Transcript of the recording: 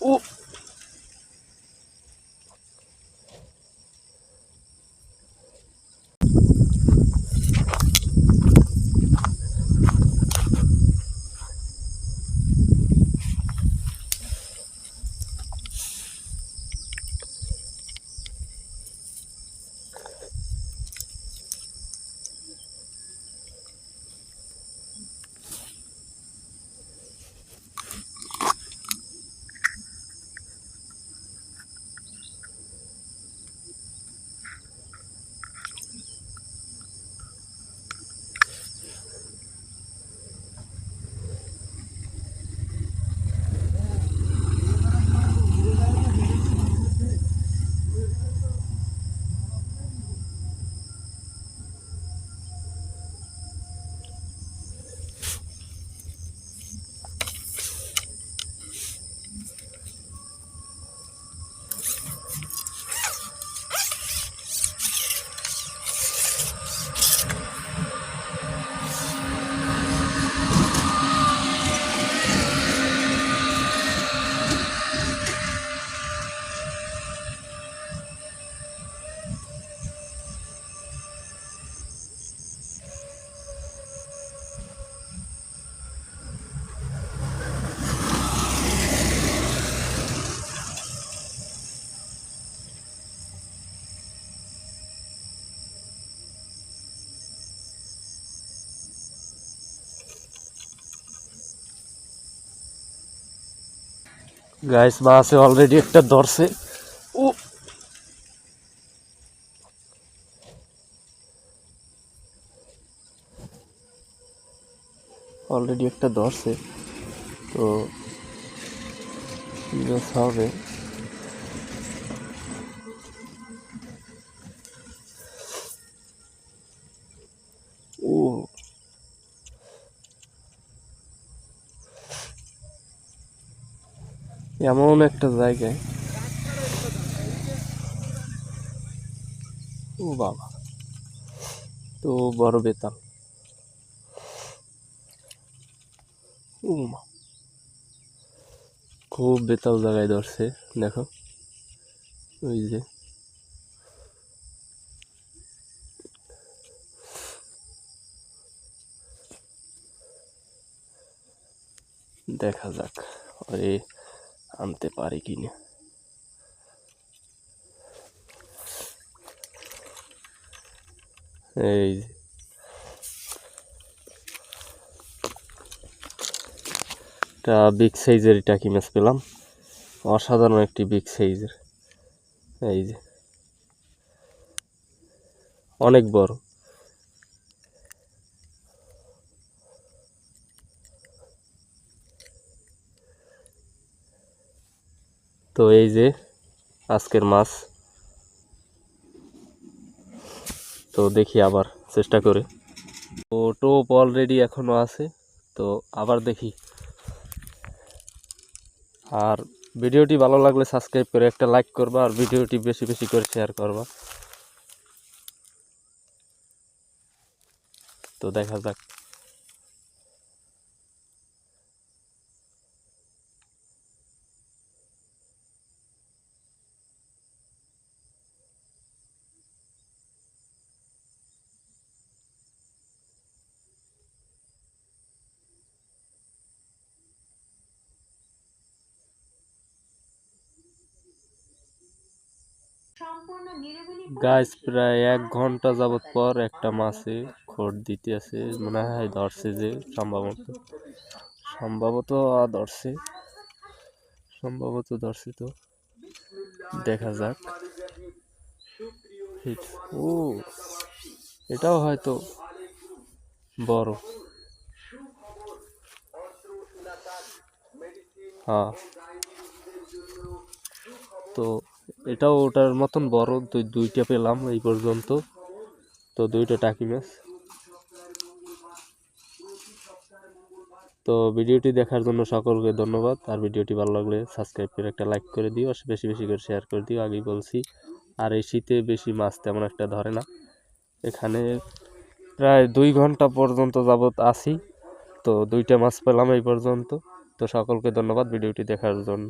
ও guys, মাছে already একটা ধরছে। ও অলরেডি একটা ধরছে, তো হবে। ও এমন একটা জায়গায়, ও বাবা, তো বড় বেতাল। ও মা, খুব বেতাল জায়গায় ধরছে। দেখো ওই যে, দেখা যাক আরে আনতে পারি কিনা। এই যে একটা বিগ সাইজের টাকি মাছ পেলাম, অসাধারণ একটি বিগ সাইজের। এই যে অনেক বড়। তো এই যে আজকের মাছ, তো দেখি আবার চেষ্টা করে। তো টোপ অলরেডি এখনো আছে, তো আবার দেখি। আর ভিডিওটি ভালো লাগলে সাবস্ক্রাইব করে একটা লাইক করবা, আর ভিডিওটি বেশি বেশি করে শেয়ার করবা। তো দেখা যাক। গাছ প্রায় 1 ঘন্টা যাবত পর একটা মাছে খোঁট দিতে আছে, মনে হয় ধরছে, যে সম্ভবত ধরছে, তো দেখা যাক। ও এটাও হয়তো বড়। হ্যাঁ, তো এটাও ওটার মতন বড়। দুইটা পেলাম এই পর্যন্ত, তো দুইটা টাকি মাছ। তো ভিডিওটি দেখার জন্য সকলকে ধন্যবাদ। আর ভিডিওটি ভালো লাগলে সাবস্ক্রাইব করে একটা লাইক করে দিও, আর বেশি বেশি করে শেয়ার করে দিও, আগেই বলছি। আর এই শীতে বেশি মাছ তেমন একটা ধরে না এখানে। প্রায় 2 ঘন্টা পর্যন্ত যাবত আছি, তো দুইটা মাছ পেলাম এই পর্যন্ত। তো সকলকে ধন্যবাদ ভিডিওটি দেখার জন্য।